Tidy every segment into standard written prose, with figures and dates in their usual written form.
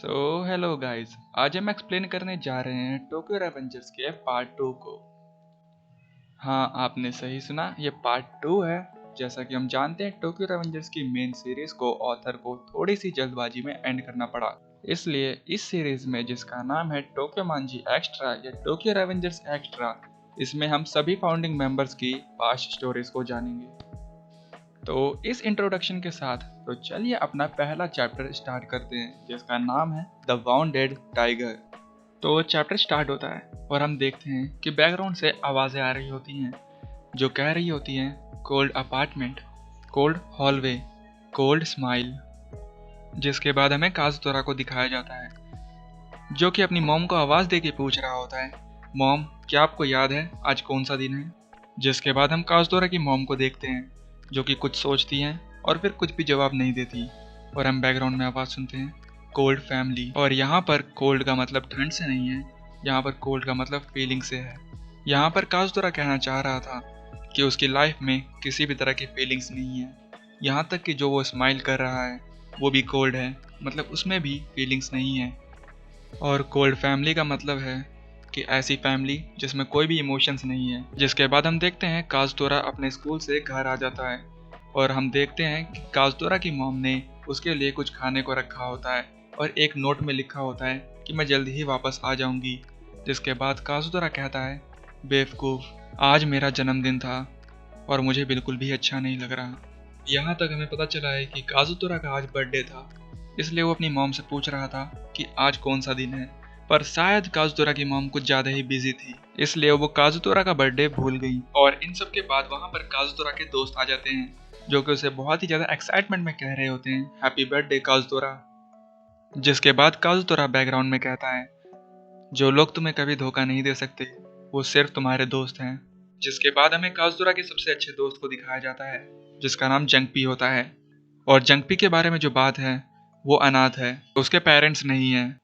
Hello guys, आज हम explain करने जा रहे हैं टोक्यो रेवेंजर्स के पार्ट 2 को। हाँ, आपने सही सुना, ये पार्ट 2 है। जैसा कि हम जानते हैं, टोक्यो रेवेंजर्स की मेन सीरीज को ऑथर को थोड़ी सी जल्दबाजी में एंड करना पड़ा। इसलिए इस सीरीज में, जिसका नाम है टोक्यो मांजी एक्स्ट्रा या टोक्यो रेवेंजर्स एक्स्ट्रा, इसमें हम सभी फाउंडिंग मेंबर्स की पास्ट स्टोरीज को जानेंगे। तो इस इंट्रोडक्शन के साथ तो चलिए अपना पहला चैप्टर स्टार्ट करते हैं, जिसका नाम है द वाउंडेड टाइगर। तो चैप्टर स्टार्ट होता है और हम देखते हैं कि बैकग्राउंड से आवाज़ें आ रही होती हैं जो कह रही होती हैं cold apartment, cold hallway, cold smile. जिसके बाद हमें काजुतोरा को दिखाया जाता है जो कि अपनी मॉम को आवाज़ दे के पूछ रहा होता है, मॉम क्या आपको याद है आज कौन सा दिन है। जिसके बाद हम काजुतोरा की मॉम को देखते हैं जो कि कुछ सोचती हैं और फिर कुछ भी जवाब नहीं देती, और हम बैकग्राउंड में आवाज़ सुनते हैं कोल्ड फैमिली। और यहाँ पर कोल्ड का मतलब ठंड से नहीं है, यहाँ पर कोल्ड का मतलब फीलिंग से है। यहाँ पर काजुतोरा कहना चाह रहा था कि उसकी लाइफ में किसी भी तरह की फीलिंग्स नहीं है, यहाँ तक कि जो वो स्माइल कर रहा है वो भी कोल्ड है, मतलब उसमें भी फीलिंग्स नहीं है। और कोल्ड फैमिली का मतलब है कि ऐसी फैमिली जिसमें कोई भी इमोशंस नहीं है। जिसके बाद हम देखते हैं काजुतोरा अपने स्कूल से घर आ जाता है और हम देखते हैं कि काजुतोरा की मॉम ने उसके लिए कुछ खाने को रखा होता है और एक नोट में लिखा होता है कि मैं जल्दी ही वापस आ जाऊंगी। जिसके बाद काजुतोरा कहता है, बेवकूफ़, आज मेरा जन्मदिन था और मुझे बिल्कुल भी अच्छा नहीं लग रहा। यहाँ तक हमें पता चला है कि काजुतोरा का आज बर्थडे था, इसलिए वो अपनी मॉम से पूछ रहा था कि आज कौन सा दिन है। पर शायद काजुतोरा की मॉम कुछ ज़्यादा ही बिजी थी, इसलिए वो काजुतोरा का बर्थडे भूल गई। और इन सब के बाद वहाँ पर काजुतोरा के दोस्त आ जाते हैं जो कि उसे बहुत ही ज़्यादा एक्साइटमेंट में कह रहे होते हैं, हैप्पी बर्थडे काजुतोरा। जिसके बाद काजुतोरा बैकग्राउंड में कहता है, जो लोग तुम्हें कभी धोखा नहीं दे सकते वो सिर्फ तुम्हारे दोस्त हैं। जिसके बाद हमें काजुतोरा के सबसे अच्छे दोस्त को दिखाया जाता है जिसका नाम जंगपी होता है। और जंगपी के बारे में जो बात है, वो अनाथ है, उसके पेरेंट्स नहीं हैं।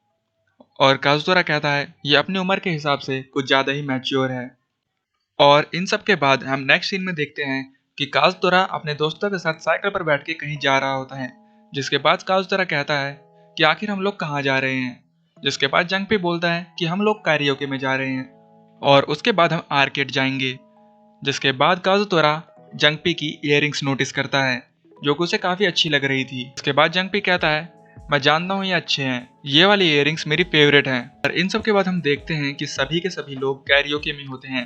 और काजुतोरा कहता है ये अपनी उम्र के हिसाब से कुछ ज़्यादा ही मैच्योर है। और इन सब के बाद हम नेक्स्ट सीन में देखते हैं कि काजुतोरा अपने दोस्तों के साथ साइकिल पर बैठ के कहीं जा रहा होता है। जिसके बाद काजुतोरा कहता है कि आखिर हम लोग कहाँ जा रहे हैं। जिसके बाद जंगपी बोलता है कि हम लोग कैरियोके में जा रहे हैं और उसके बाद हम आर्केड जाएंगे। जिसके बाद काजुतोरा जंगपी की इयररिंग्स नोटिस करता है जो कि उसे काफ़ी अच्छी लग रही थी। उसके बाद जंगपी कहता है, मैं जानता हूँ ये अच्छे हैं, ये वाली इयररिंग्स मेरी फेवरेट हैं। और इन सब के बाद हम देखते हैं कि सभी के सभी लोग कैरियोके में होते हैं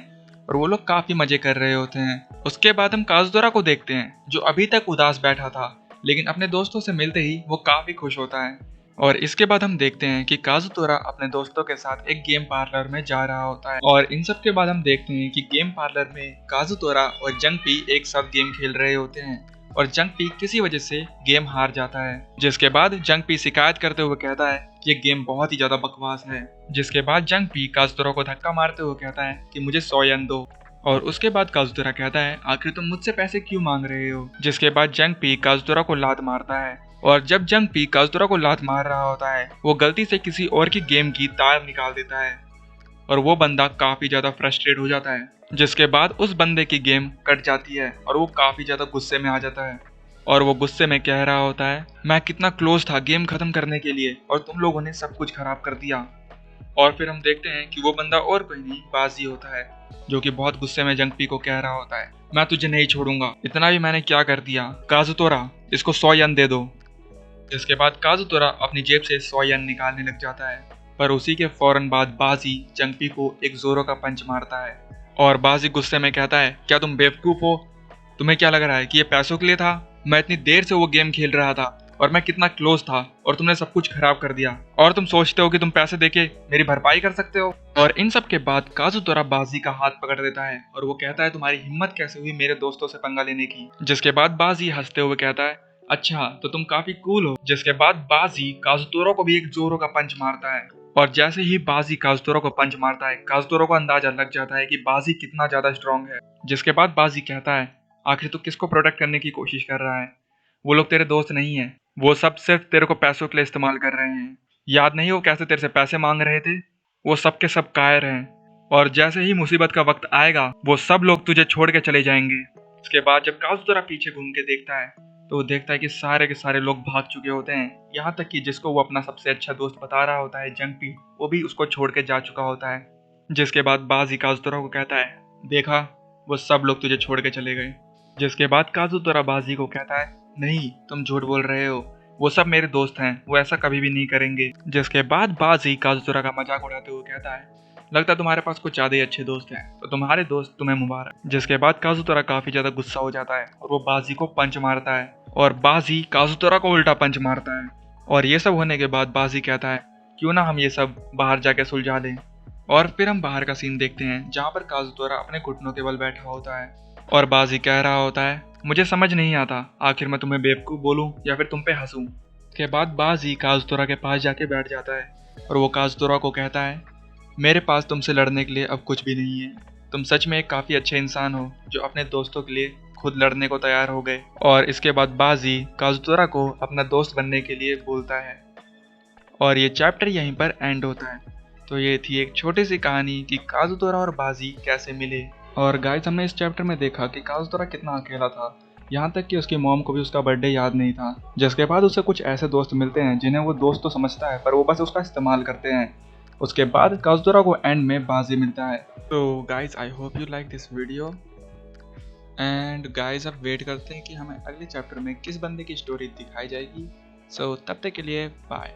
और वो लोग काफ़ी मज़े कर रहे होते हैं। उसके बाद हम काजुतोरा को देखते हैं जो अभी तक उदास बैठा था, लेकिन अपने दोस्तों से मिलते ही वो काफ़ी खुश होता है। और इसके बाद हम देखते हैं कि काजुतोरा अपने दोस्तों के साथ एक गेम पार्लर में जा रहा होता है। और इन सब के बाद हम देखते हैं कि गेम पार्लर में काजुतोरा और जंगपी एक साथ गेम खेल रहे होते हैं और जंगपी किसी वजह से गेम हार जाता है। जिसके बाद जंगपी शिकायत करते हुए कहता है कि ये गेम बहुत ही ज्यादा बकवास है। जिसके बाद जंगपी काजुतोरा को धक्का मारते हुए कहता है कि मुझे 100 येन दो। और उसके बाद काजुतोरा कहता है, आखिर तुम मुझसे पैसे क्यों मांग रहे हो। जिसके बाद जंगपी काजुतोरा को लात मारता है और जब जंगपी काजुतोरा को लात मार रहा होता है वो गलती से किसी और की गेम की तार निकाल देता है और वो बंदा काफी ज्यादा फ्रस्ट्रेट हो जाता है। जिसके बाद उस बंदे की गेम कट जाती है और वो काफी ज्यादा गुस्से में आ जाता है और वो गुस्से में कह रहा होता है, मैं कितना क्लोज था गेम खत्म करने के लिए और तुम लोगों ने सब कुछ खराब कर दिया। और फिर हम देखते हैं कि वो बंदा और कोई नहीं, बाजी होता है जो कि बहुत गुस्से में जंगपी को कह रहा होता है, मैं तुझे नहीं छोड़ूंगा, इतना भी मैंने क्या कर दिया, काजुतोरा इसको 100 येन दे दो। इसके बाद काजुतोरा अपनी जेब से 100 येन निकालने लग जाता है, पर उसी के फौरन बाद बाजी जंगपी को एक जोरों का पंच मारता है और बाजी गुस्से में कहता है, क्या तुम बेवकूफ हो, तुम्हें क्या लग रहा है कि ये पैसों के लिए था, मैं इतनी देर से वो गेम खेल रहा था और मैं कितना क्लोज था और तुमने सब कुछ खराब कर दिया और तुम सोचते हो कि तुम पैसे देके मेरी भरपाई कर सकते हो। और इन सब के बाद काजुतोरा बाजी का हाथ पकड़ देता है और वो कहता है, तुम्हारी हिम्मत कैसे हुई मेरे दोस्तों से पंगा लेने की। जिसके बाद बाजी हंसते हुए कहता है, अच्छा तो तुम काफी कूल हो। जिसके बाद बाजी काजुतोरा को भी एक जोरों का पंच मारता है और जैसे ही बाजी काजुतोरा को पंच मारता है काजुतोरा को अंदाजा लग जाता है कि बाजी कितना ज्यादा स्ट्रांग है। जिसके बाद बाजी कहता है, आखिर तू किसको प्रोटेक्ट करने की कोशिश कर रहा है, वो लोग तेरे दोस्त नहीं है, वो सब सिर्फ तेरे को पैसों के लिए इस्तेमाल कर रहे हैं। याद नहीं वो कैसे तेरे से पैसे मांग रहे थे, वो सब के सब कायर हैं और जैसे ही मुसीबत का वक्त आएगा वो सब लोग तुझे छोड़ के चले जाएंगे। इसके बाद जब काजुतोरा पीछे घूम के देखता है तो वो देखता है कि सारे के सारे लोग भाग चुके होते हैं, यहाँ तक कि जिसको वो अपना सबसे अच्छा दोस्त बता रहा होता है जंगपी, वो भी उसको छोड़ के जा चुका होता है। जिसके बाद बाजी काजुतोरा को कहता है, देखा, वो सब लोग तुझे छोड़ के चले गए। जिसके बाद काजुतोरा बाजी को कहता है, नहीं, तुम झूठ बोल रहे हो, वो सब मेरे दोस्त हैं, वो ऐसा कभी भी नहीं करेंगे। जिसके बाद बाजी काजुतोरा का मजाक उड़ाते हुए कहता है, लगता है तुम्हारे पास कुछ ज्यादा ही अच्छे दोस्त हैं, तो तुम्हारे दोस्त तुम्हें मुबारक। जिसके बाद काजुतोरा काफी ज्यादा गुस्सा हो जाता है और वो बाजी को पंच मारता है और बाजी काजुतोरा को उल्टा पंच मारता है। और ये सब होने के बाद बाजी कहता है, क्यों ना हम ये सब बाहर जाके सुलझा लें। और फिर हम बाहर का सीन देखते हैं जहाँ पर काजुतोरा अपने घुटनों के बल बैठा होता है और बाजी कह रहा होता है, मुझे समझ नहीं आता, आखिर मैं तुम्हें बेवकूफ बोलूं या फिर तुम पे हंसूं। उसके बाद बाजी काजुतोरा के पास जाके बैठ जाता है और वो काजुतोरा को कहता है, मेरे पास तुमसे लड़ने के लिए अब कुछ भी नहीं है, तुम सच में एक काफ़ी अच्छे इंसान हो जो अपने दोस्तों के लिए खुद लड़ने को तैयार हो गए। और इसके बाद बाजी काजुतोरा को अपना दोस्त बनने के लिए बोलता है और ये चैप्टर यहीं पर एंड होता है। तो ये थी एक छोटी सी कहानी कि काजुतोरा और बाजी कैसे मिले। और गाइस, हमने इस चैप्टर में देखा कि काजुतोरा कितना अकेला था, यहाँ तक कि उसकी मॉम को भी उसका बर्थडे याद नहीं था। जिसके बाद उसे कुछ ऐसे दोस्त मिलते हैं जिन्हें वो दोस्त तो समझता है पर वो बस उसका इस्तेमाल करते हैं। उसके बाद काजुतोरा को एंड में बाजी मिलता है। तो guys, I hope you like this video and guys, अब वेट करते हैं कि हमें अगले चैप्टर में किस बंदे की स्टोरी दिखाई जाएगी। सो तब तक के लिए बाय।